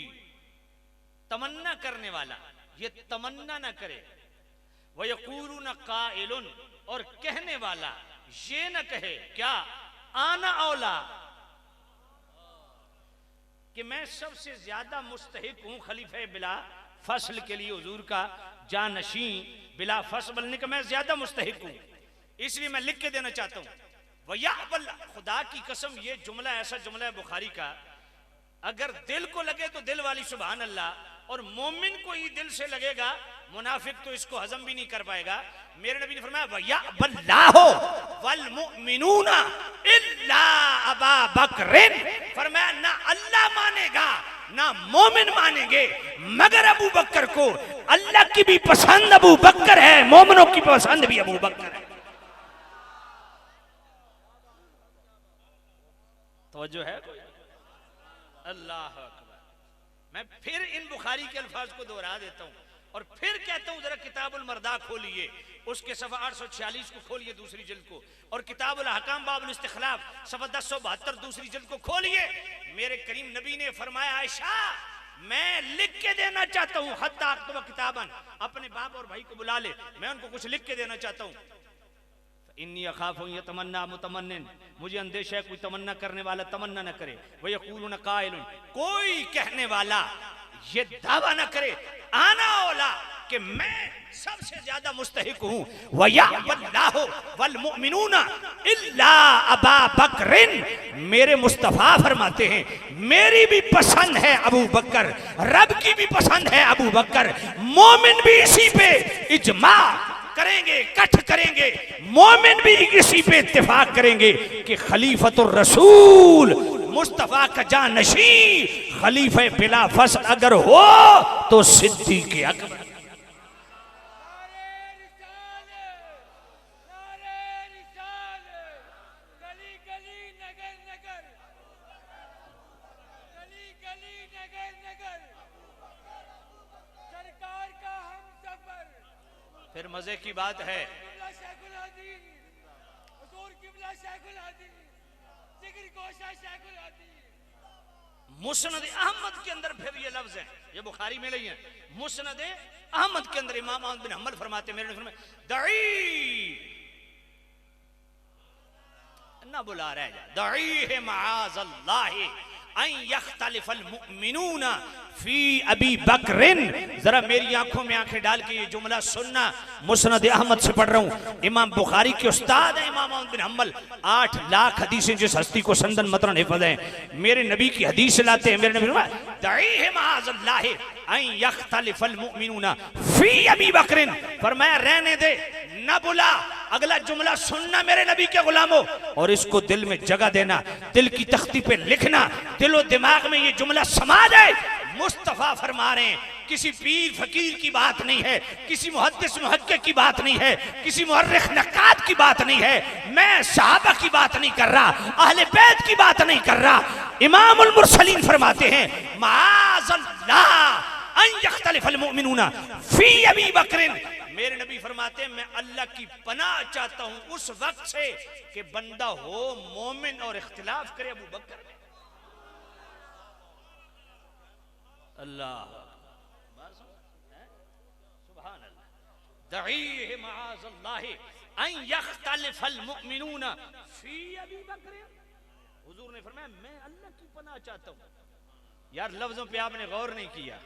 [SPEAKER 1] तमन्ना करने वाला ये तमन्ना ना करे, वयक़ूलून क़ाइलुन, और कहने वाला ये न कहे, क्या आना औला, कि मैं सबसे ज्यादा मुस्तहिक हूं खलीफे बिला फसल के लिए, हुजूर का जानशी बिला फसल बनने का मैं ज्यादा मुस्तहिक हूं, इसलिए मैं लिख के देना चाहता हूं। वया खुदा की कसम, ये जुमला ऐसा जुमला है बुखारी का, अगर दिल को लगे तो दिल वाली सुभान अल्लाह, और मोमिन को ही दिल से लगेगा, मुनाफिक तो इसको हजम भी नहीं कर पाएगा। मेरे नबी ने फरमाया वया बल्लाहो वल मुमिनूना इल्ला अबा बकरिन, फरमाया ना अल्लाह मानेगा ना मोमिन मानेंगे मगर अबू बकर को। अल्लाह की भी पसंद अबू बकर है, मोमिनों की पसंद भी अबू बकर है। तवज्जो है कोई? अल्लाह अकबर। मैं फिर इन बुखारी के अल्फाज को दोहरा देता हूं और फिर कहता हूं, जरा किताबुल मर्दा खोलिए, उसके सफ़ा 846 को खोलिए दूसरी जिल्द को, और किताबुल अहकाम बाबुल इस्तिखलाफ सफ़ा 1072 दूसरी जिल्द को खोलिए। मेरे करीम नबी ने फरमाया, आयशा मैं लिख के देना चाहता हूं, हत्ता अक्तुब किताबन, अपने बाप और भाई को बुला ले, मैं उनको कुछ लिख के देना चाहता हूं। इन्नी अखाफु यतमन्ना मुतमन्निन, मुझे अंदेशा है कोई तमन्ना करने वाला तमन्ना न करे, वयक़ूलून क़ाइलुन, कोई कहने वाला ये दावा न करे, आना औला, कि मैं सबसे ज्यादा मुस्तहिक हूं, वया वल्लाहु वल मुमिनूना इल्ला अबा बकरिन। मेरे मुस्तफा फरमाते हैं, मेरी भी पसंद है अबू बकर, रब की भी पसंद है अबू बकर, मोमिन भी इसी पे इजमा करेंगे, इकट्ठ करेंगे, मोमिन भी इसी पे इत्तेफाक करेंगे कि खलीफतुर रसूल मुस्तफा का जानशी खलीफे बिला फसल अगर हो तो सिद्दीक़ अकबर। फिर मजे की बात है, मुस्नद अहमद के अंदर फिर ये लफ्ज है, ये बुखारी में नहीं है, मुस्नद अहमद के अंदर इमाम अहमद बिन हम्बल फरमाते, मेरे फरमाए दई ना बुला रह जा, दई है माअज़ल्लाह अन यख्तलिफल मुमिनूना फी अबी बकरिन। जरा मेरी आंखों में आंखें डाल के ये जुमला सुनना, मुस्नद अहमद से पढ़ रहा हूँ, इमाम बुखारी के उस्ताद है इमाम अहमद बिन हम्बल, 8 लाख हदीसें जिस हस्ती को संदन मतन हिफज़ है, मेरे नबी की हदीस लाते हैं। मेरे नबी दई माअज़ल्लाह अन यख्तलिफल मुमिनूना फी अबी बकरिन, फरमाया रहने दे, न बुला, अगला जुमला सुनना मेरे नबी के गुलामों, और इसको दिल में जगह देना, दिल की तख्ती पे लिखना, दिलो दिमाग में ये जुमला समा जाए। मुस्तफा फरमा रहे हैं, किसी पीर फकीर की बात नहीं है, किसी मुहद्दिस मुहक्किक की बात नहीं है, किसी मुअर्रिख नक्काद की बात नहीं है, मैं सहाबा की बात नहीं कर रहा, अहले बैत की बात नहीं कर रहा। इमामुल मुरसलीन फरमाते हैं, माअज़ल्लाह अन यख्तलिफल मुमिनूना फी अबी बकरिन। मेरे नबी फरमाते हैं, मैं अल्लाह की पनाह चाहता हूं उस वक्त से कि बंदा हो मोमिन और इख्तिलाफ करे अबू बकर में। अल्लाह सुभान अल्लाह। दई माअज़ल्लाह अन यख्तलिफल मुमिनूना फी अबी बकर। हुजूर ने फरमाया, मैं अल्लाह की पनाह चाहता हूं। यार लफ्जों पे आपने गौर नहीं किया,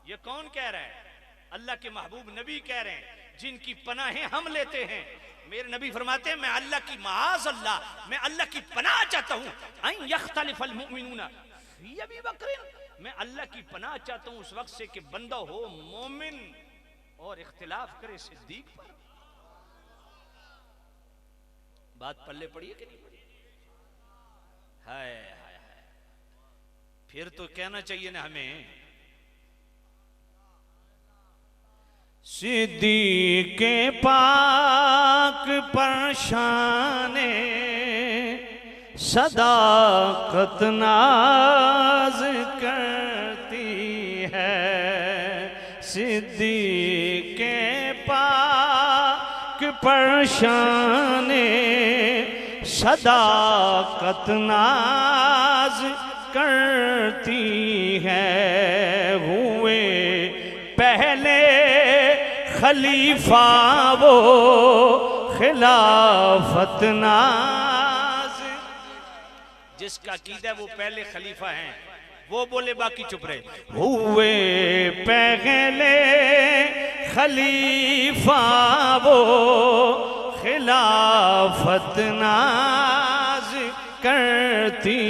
[SPEAKER 1] ये कौन कह रहा है? अल्लाह के महबूब नबी कह रहे हैं,
[SPEAKER 2] जिनकी पनाहें हम लेते हैं। मेरे नबी फरमाते हैं मैं अल्लाह की माज़ अल्लाह, मैं अल्लाह की पनाह चाहता हूं, अन यख्तलिफल मुमिनूना फी अबी बकर, मैं अल्लाह की पनाह चाहता हूं उस वक्त से कि बंदा हो मोमिन और इख्तिलाफ करे सिद्दीक पर। बात पल्ले पड़ी है कि नहीं पड़ी? हाय हाय हाय, फिर तो कहना चाहिए ना हमें,
[SPEAKER 3] सिद्दीक़ पाक पर शाने सदाकत नाज करती है, सिद्दीक़ पाक पर शाने सदाकत नाज करती है। हुए पहले खलीफा वो खिलाफत नाज,
[SPEAKER 2] जिसका कीदा वो पहले खलीफा हैं वो बोले, बाकी चुप रहे।
[SPEAKER 3] हुए पहले खलीफा वो खिलाफत नाज करती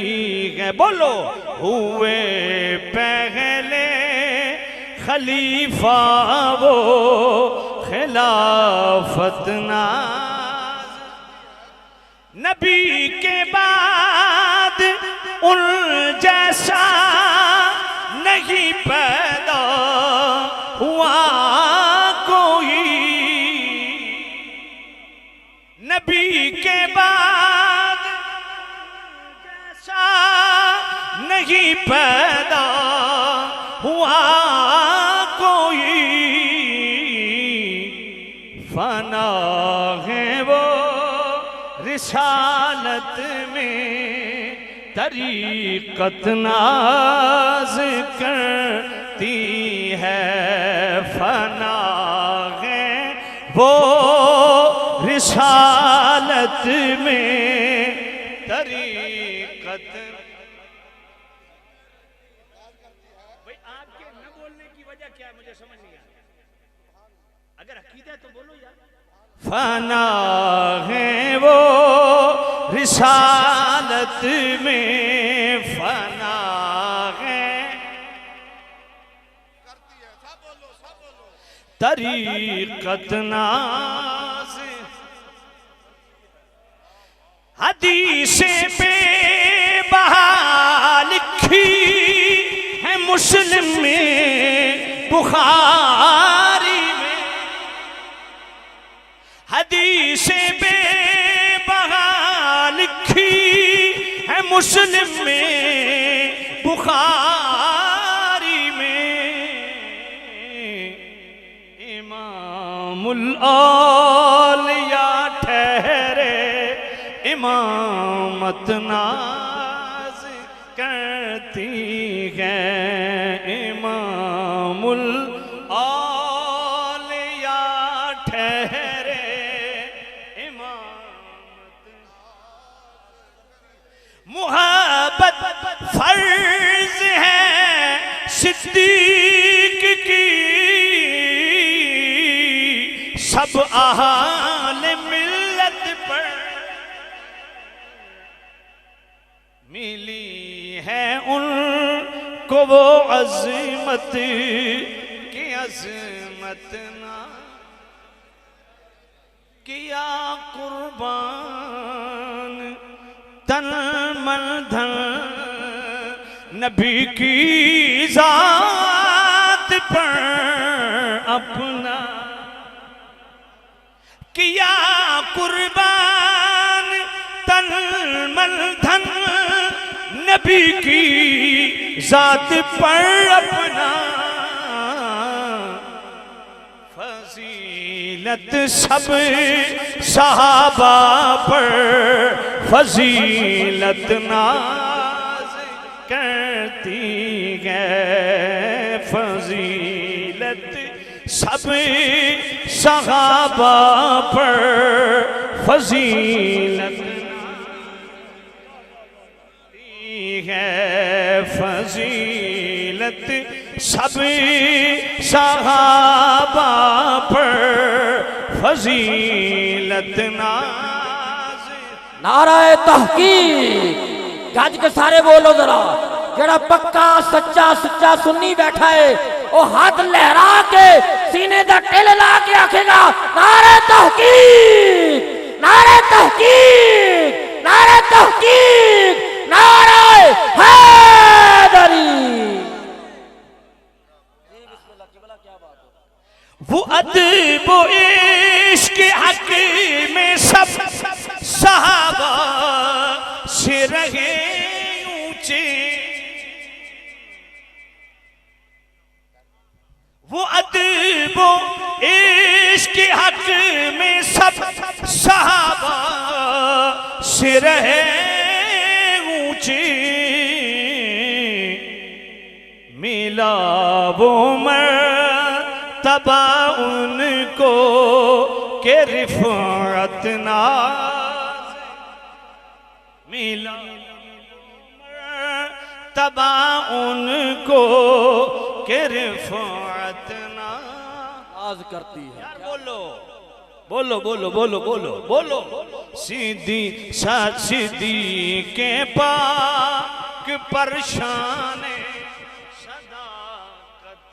[SPEAKER 3] है। बोलो, हुए पहले खलीफा वो खिलाफत नाज, नबी के बाद उन जैसा नहीं पैदा हुआ कोई, नबी के बाद जैसा नहीं पैदा हुआ कोई, फना है वो रिसालत में तरीक़त नाज करती है, फना है वो रिसालत में तरीक़त।
[SPEAKER 2] भाई आपके न बोलने की वजह क्या है मुझे समझ नहीं आ रहा, अगर अकीदा है तो बोलो यार।
[SPEAKER 3] फना है वो रिसालत में, फना है तरीक़त नाज़, हदीसें बेबहा लिखी है मुस्लिम में बुखारी में, हदीसें बेबहा लिखी है मुस्लिम में बुखारी में, इमामुल औलिया ठहरे इमामत नाज करती है, इमामुल औलिया ठहरे इमामत। मुहब्बत फर्ज है सिद्दीक की, सब अहाल मिल्लत पर मिली है उनको वो अज़मत की अज़मत ना किया कुर्बान तन मन धन, नबी की ज़ात पर अपना किया कुर्बान तन मन धन, नबी की ज़ात पर अपना। फजीलत सब सहाबा पर फजीलत नाज करती है, फजीलत सब सहाबा पर फजीलत है, फजीलत सब सहाबा पर फजीलत नाज।
[SPEAKER 4] नाराए तहकीक, गज के सारे बोलो जरा। जड़ा पक्का सच्चा सच्चा सुन्नी बैठा है वो हाथ लहरा के सीने दा टिल ला के आखेगा नारे तहकीक, नारे तहकीक, नारे तहकीक, नारे हैदरी।
[SPEAKER 3] वो अदब इश्क के हक में सब सहाबा से रहे ऊंचे। वो अदब इश्क के हक में सब सहाबा से रहे ऊंचे। मिला वो मर्तबा उनको के रिफ़अत नाज़। मिला मर्तबा उनको के रिफ़अत नाज़
[SPEAKER 4] करती है।
[SPEAKER 3] यार बोलो बोलो बोलो बोलो बोलो बोलो। सीधी सीधी के पाक परशान सदाकत।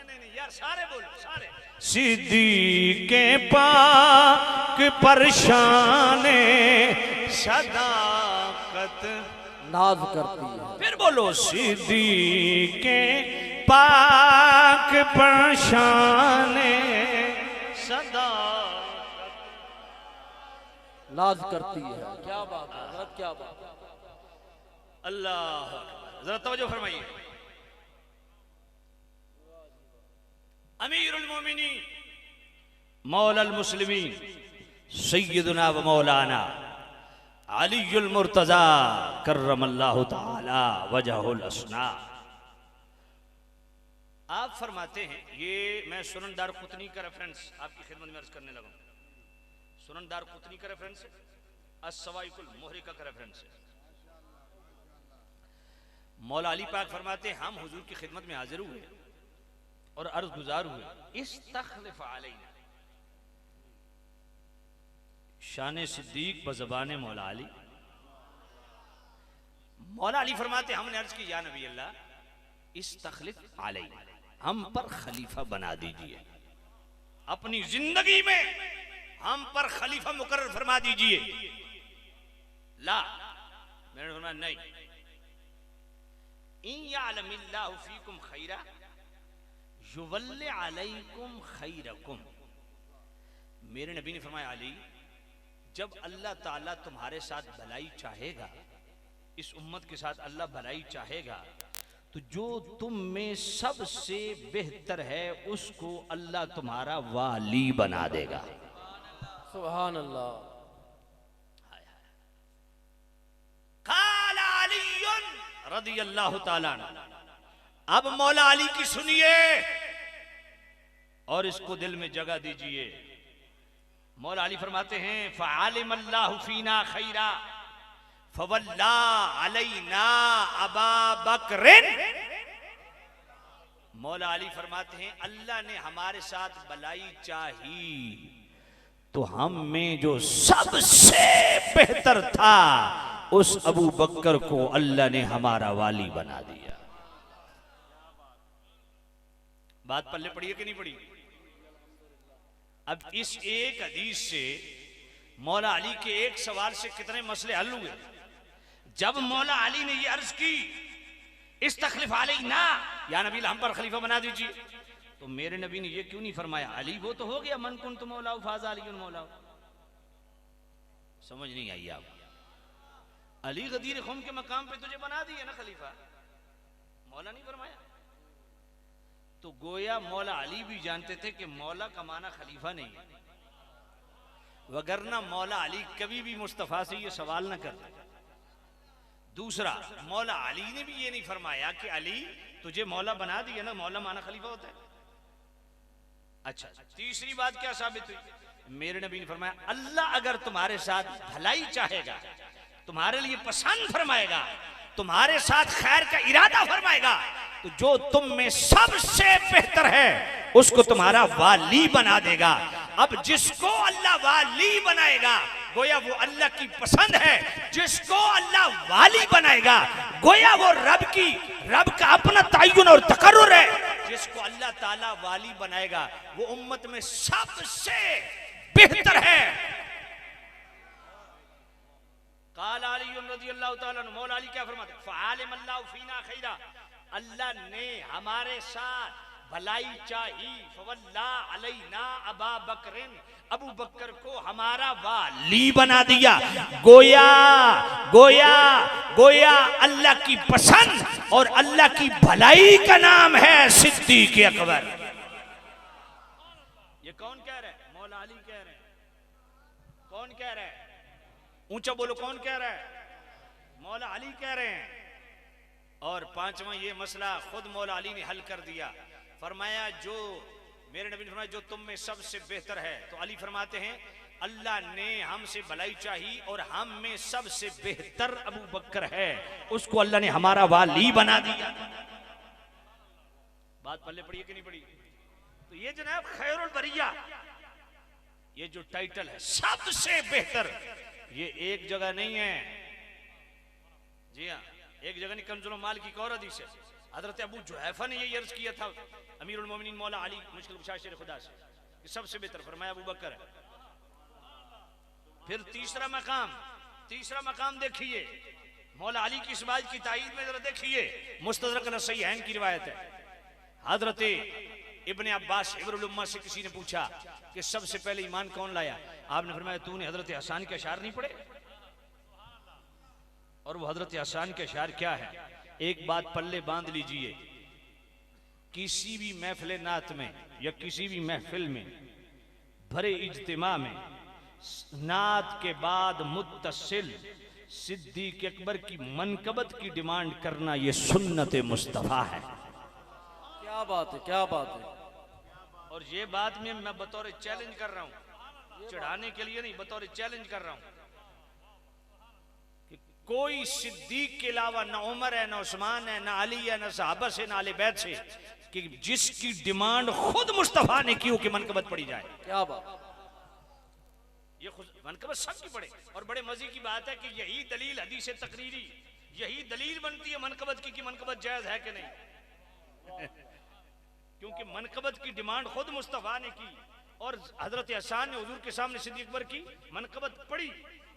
[SPEAKER 3] नहीं यार सारे बोलो सारे। सीधी के पाक परशान सदाकत
[SPEAKER 4] नाज करती है।
[SPEAKER 3] फिर बोलो सीधी के पाक परशान सदा
[SPEAKER 4] नाज करती है। क्या बात है हज़रत, क्या बात है।
[SPEAKER 2] अल्लाह जरा तवज्जो फरमाइए। अमीरुल मोमिनीन मौलाल मुस्लिमीन सय्यदुना व मौलाना अलीयुल मुर्तज़ा कर्रमल्लाहु ताला वजहुल अस्ना। आप फरमाते हैं, ये मैं सुनन दारक़ुतनी का रेफरेंस आपकी खिदमत में अर्ज करने लगा। सुनन दारक़ुतनी का रेफरेंस है, अस्सवाइकुल मुहरिका का रेफरेंस है। मौला अली पाक फरमाते हैं, हम हुजूर की खिदमत में हाजिर हुए और अर्ज गुजार हुए, इस्तखलिफ अलैना। शान सिद्दीक बज़बान मौला अली। मौला अली फरमाते हमने अर्ज की, या नबी अल्लाह इस्तखलिफ अलैना, हम पर खलीफा बना दीजिए, अपनी जिंदगी में हम पर खलीफा मुकर्रर फरमा दीजिए। ला, मैंने फरमाया नहीं। इन यअलमिल्लाहु फीकुम खैरा युवल्लि अलैकुम खैरकुम। मेरे नबी ने फरमाया, अली जब अल्लाह ताला तुम्हारे साथ भलाई चाहेगा, इस उम्मत के साथ अल्लाह भलाई चाहेगा, तो जो तुम में सबसे बेहतर है उसको अल्लाह तुम्हारा वाली बना देगा।
[SPEAKER 4] सुभान अल्लाह।
[SPEAKER 2] काला अलीयुन रदियल्लाहु ताला अन्हु। अब मौला अली की सुनिए और इसको दिल में जगह दीजिए। मौला अली फरमाते हैं, फ़अलिम अल्लाहु फीना खैरा फवल्ला अलैना अबा बकरिन। मौला अली फरमाते हैं, अल्लाह ने हमारे साथ भलाई चाही तो हम में जो सबसे बेहतर था उस अबू बकर को अल्लाह ने हमारा वाली बना दिया। बात पल्ले पड़ी है कि नहीं पड़ी? अब इस एक हदीस से मौला अली के एक सवाल से कितने मसले हल हुए। जब मौला अली ने यह अर्ज की, इस्तखलिफ अलैना, या नबी हम पर खलीफा बना दीजिए, तो मेरे नबी ने यह क्यों नहीं फरमाया, अली वो तो हो गया, मन कुन्तु मौलाहु फाज़ा अलीयुन मौलाहु। समझ नहीं आई आप? अली गदीर ख़ुम के मकाम पे तुझे बना दिए ना खलीफा, मौला नहीं फरमाया। तो गोया मौला अली भी जानते थे कि मौला का माना खलीफा नहीं है, वगरना मौला अली कभी भी मुस्तफ़ा से ये सवाल न करते। दूसरा, मौला अली ने भी ये नहीं फरमाया कि अली तुझे मौला बना दिया ना, मौला माना खलीफा होता है। अच्छा, तीसरी बात क्या साबित हुई? मेरे नबी ने फरमाया, अल्लाह अगर तुम्हारे साथ भलाई चाहेगा, तुम्हारे लिए पसंद फरमाएगा, तुम्हारे साथ खैर का इरादा फरमाएगा, तो जो तुम में सबसे बेहतर है उसको तुम्हारा वाली बना देगा। अब जिसको अल्लाह वाली बनाएगा गोया वो अल्लाह की पसंद है, जिसको अल्लाह वाली बनाएगा गोया वो रब का अपना तय्युन और तकर्रुर है। जिसको अल्लाह ताला वाली बनाएगा वो उम्मत में सबसे बेहतर है। काल अली रज़ियल्लाहु ताला अन्हु, मौला अली क्या फरमाते हैं, फ़अलिम अल्लाहु फ़ीना खैरा, अल्लाह ने हमारे साथ भलाई चाही, फवल्ला अलैना अबा बकरिन, अबू बकर को हमारा वाली बना दिया। गोया अल्लाह की पसंद और अल्लाह की भलाई का नाम है सिद्दीक़ अकबर। ये कौन कह रहा है? मौला अली कह रहे हैं। कौन कह रहा है? ऊंचा बोलो, कौन कह रहा है? मौला अली कह रहे हैं। और पांचवा ये मसला खुद मौला अली ने हल कर दिया। फरमाया जो मेरे नबी ने फरमाया जो तुम में सबसे बेहतर है, तो अली फरमाते हैं अल्लाह ने हमसे भलाई चाही और हम में सबसे बेहतर अबू बकर है, उसको अल्लाह ने हमारा वाली बना दिया। बात पल्ले पड़ी है कि नहीं पड़ी? तो ये जनाब खैरुल बरिया, ये जो टाइटल है सबसे बेहतर, ये एक जगह नहीं है। जी हाँ, एक जगह नहीं, कंजुल माल की और हदीस है। हजरत अबू जुहैफा ने ये अर्ज किया था अमीरुल मोमिनीन मौला अली मुश्किल कुशा शेर खुदा से कि सबसे बेहतर फरमाया अबू बकर है। फिर तीसरा मकाम देखिए, मौला अली की इस बात की तायीद में जरा देखिए, मुस्तदरक नसैयैन की रिवायत है। हजरत इब्ने अब्बास हिब्रुल उम्मा से किसी ने पूछा कि सबसे पहले ईमान कौन लाया? आपने फरमाया तूने हजरत हसन के अशार नहीं पढ़े? और वो हजरत हसन के अशार क्या है? एक बात पल्ले बांध लीजिए, किसी भी महफिल नात में या किसी भी महफिल में भरे इज्तिमा में नात के बाद मुत्तसिल सिद्दीक़ अकबर की मनकबत की डिमांड करना ये सुन्नत मुस्तफ़ा है।
[SPEAKER 4] क्या बात है, क्या बात है।
[SPEAKER 2] और ये बात में मैं बतौर चैलेंज कर रहा हूं, चढ़ाने के लिए नहीं, बतौर चैलेंज कर रहा हूं कि कोई सिद्दीक के अलावा ना उमर है, ना उस्मान है, ना अली है, ना सहाबा से, ना आले बैत से कि जिसकी डिमांड खुद मुस्तफा ने की हो कि मनकबत पड़ी जाए।
[SPEAKER 4] क्या बात,
[SPEAKER 2] ये खुद मनकबत सबकी पड़े। और बड़े मजे की बात है कि यही दलील हदीस तकरीरी, यही दलील बनती है मनकबत की कि मनकबत जायज है कि नहीं। क्योंकि मनकबत की डिमांड खुद मुस्तफा ने की और हजरत हसन ने हुजूर के सामने सिद्दीक़ अकबर की मनकबत पड़ी,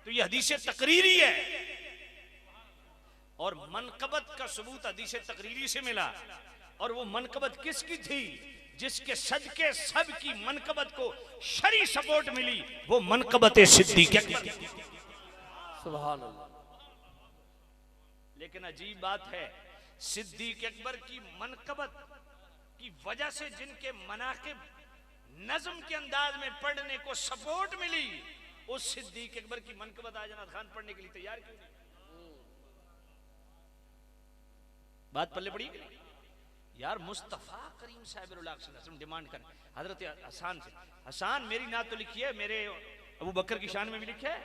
[SPEAKER 2] तो ये हदीस तकरीरी है। और मनकबत का सबूत हदीस तकरीरी से मिला। और वो मनकबत किसकी थी? जिसके सदके सब की मनकबत को शरी सपोर्ट मिली, वो मनकबत सिद्दीक़ अकबर।
[SPEAKER 4] सुभान अल्लाह।
[SPEAKER 2] लेकिन अजीब बात है, सिद्दीक़ अकबर की मनकबत की वजह से जिनके मनाकिब नज़म के अंदाज में पढ़ने को सपोर्ट मिली, उस सिद्दीक़ अकबर की मनकबत आज अनाथ खान पढ़ने के लिए तैयार क्यों नहीं? बात पल्ले पड़ी यार। मुस्तफा करीम साहब डिमांड कर हजरत हसन से, हसन मेरी नात तो लिखी है, मेरे अबू बकर की शान में भी लिखा है,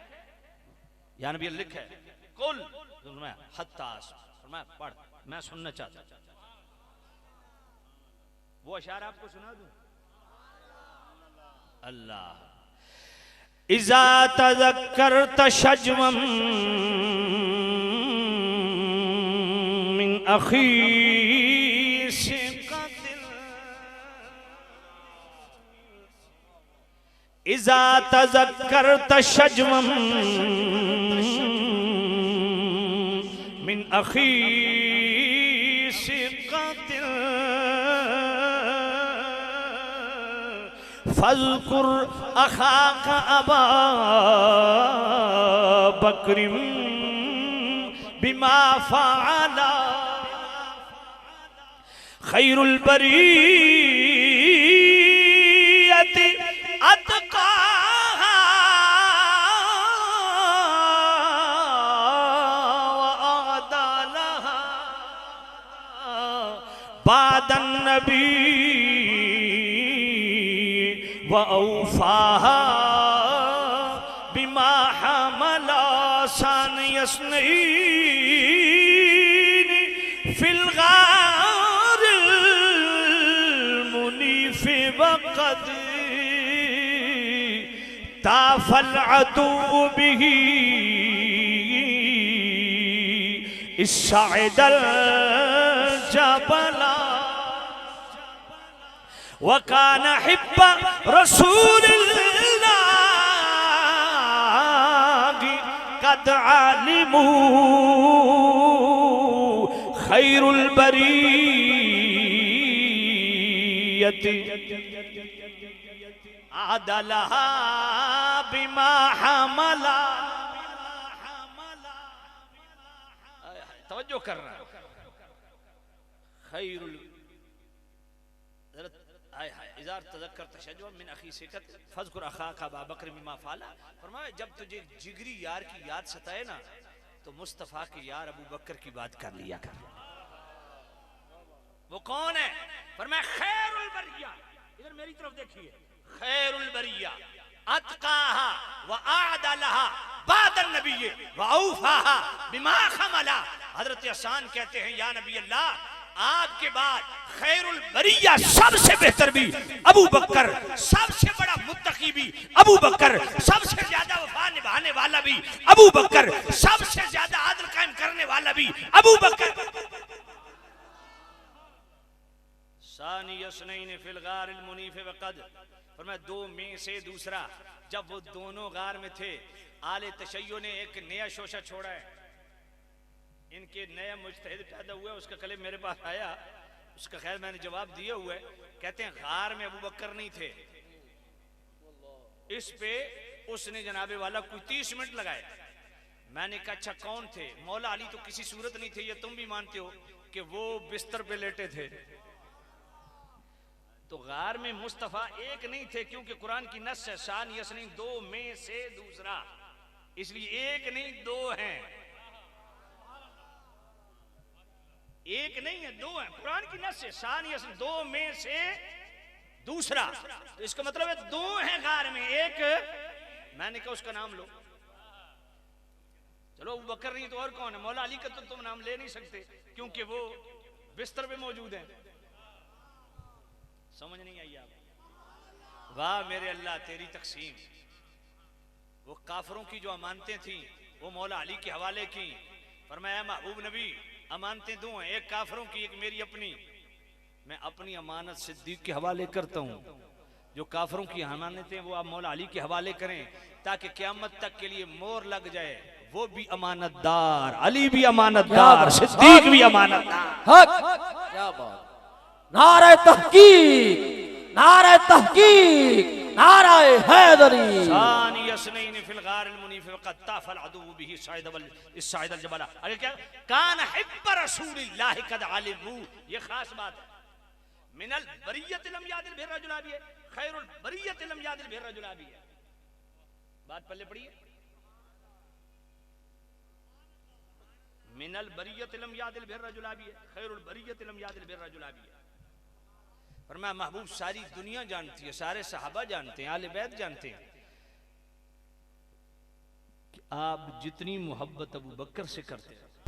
[SPEAKER 2] या नबी लिखा है कुल हत्तास, मैं पढ़, मैं सुनना चाहता। वो अशार आपको सुना दूं? अल्लाह इज़ा तज़क्करत शज्वम मिन अखी से क़तिल, इज़ा तज़क्करत शज्वम मिन अखी से क़तिल फज़कुर अखाक अबा बकरिम बिमा फ़अला खैरुल बरीयति अतक़ाहा व अअदलहा बादन नबी व औफाहा बिमा हमला सान यसनईन फिल गारिल मुनीफ
[SPEAKER 3] फी वक़द ताफल अदू बिही इस्साइदल जबला वकान हिब्बा रसूलिल्लाह कद आलिमू खैरुल बरियति आदलहा बिमा हमला।
[SPEAKER 2] तवज्जो कर रहा है। खैरुल हाय हाय इज़ार तज़क्कर तशज्जुअ मिन अखी सिकत फज़कुर अखाका अबा बकर बिमा फ़अला। फरमाया जब तुझे जिगरी यार की याद सताए ना तो मुस्तफ़ा के यार अबू बकर की बात कर लिया कर। वो कौन है? फरमाया खैरुल बरिया। इधर मेरी तरफ देखिए, खैरुल बरिया अतकाहा व आदलहा बादन नबी व औफाहा बिमा खमला। हजरत हसन कहते हैं या नबी अल्लाह, आपके बाद खैरुल बरिया सबसे बेहतर भी अबू बकर, सबसे बड़ा मुत्तकी भी अबू बकर, सबसे ज्यादा वफा निभाने वाला भी अबू बकर, सबसे ज्यादा आदल कायम करने वाला भी अबू बकर। सानी यसनैन फिल गारिल मुनीफ वक़द। फरमाया दो में से दूसरा, जब वो दोनों गार में थे आले तशय्यो ने एक नया शोशा छोड़ा है। इनके नया मुजतहिद पैदा हुआ, उसका कले मेरे पास आया, उसका खैर मैंने जवाब दिया हुआ है। कहते हैं गार में अबू बकर नहीं थे। इस पे उसने जनाबे वाला कोई 30 मिनट लगाए। मैंने कहा अच्छा कौन थे? मौला अली तो किसी सूरत नहीं थे, ये तुम भी मानते हो कि वो बिस्तर पे लेटे थे। तो गार में मुस्तफ़ा एक नहीं थे, क्योंकि कुरान की नस है शान यसनी दो में से दूसरा, इसलिए एक नहीं दो हैं। एक नहीं है, दो है। कुरान की नस से शान यसनी दो में से दूसरा, तो इसका मतलब है दो हैं गार में, एक मैंने कहा उसका नाम लो। चलो अबू बकर नहीं तो और कौन है? मौला अली का तो तुम नाम ले नहीं सकते क्योंकि वो बिस्तर पे मौजूद हैं। समझ नहीं आई आप? वाह मेरे अल्लाह तेरी तकसीम। वो काफरों की जो अमानतें थी वो मौला अली के हवाले की। फरमाया महबूब नबी अमानतें दो हैं, एक काफरों की एक मेरी अपनी। मैं अपनी अमानत सिद्दीक के हवाले करता हूँ, जो काफरों की अमानतें वो आप मौला अली के हवाले करें ताकि क़यामत तक के लिए मोहर लग जाए। वो भी अमानतदार, अली भी अमानतदार, सिद्दीक भी अमानतदार।
[SPEAKER 4] हक क्या बात। नारे तहकीक, नारे तहकीक, नारे हैदरी।
[SPEAKER 2] सानी यसनैन फिल गारिल मुनीफ वक़द ताफल अदू बिही इस्साइदल जबला। अरे क्या कान हिब्ब रसूलिल्लाह कद आलिमू। ये खास बात है। मिनल बरियत लम यादिल बिर रजुला भी है, खैरुल बरियत लम यादिल बिर रजुला भी है। बात पल्ले पड़िए। मिनल बरियत लम यादिल बिर रजुला भी है, खैरुल बरियत लम यादिल बिर रजुला भी है। फरमाया महबूब सारी दुनिया जानती है, सारे सहाबा जानते हैं, आले बैत जानते हैं कि आप जितनी मोहब्बत अबू बकर से करते हैं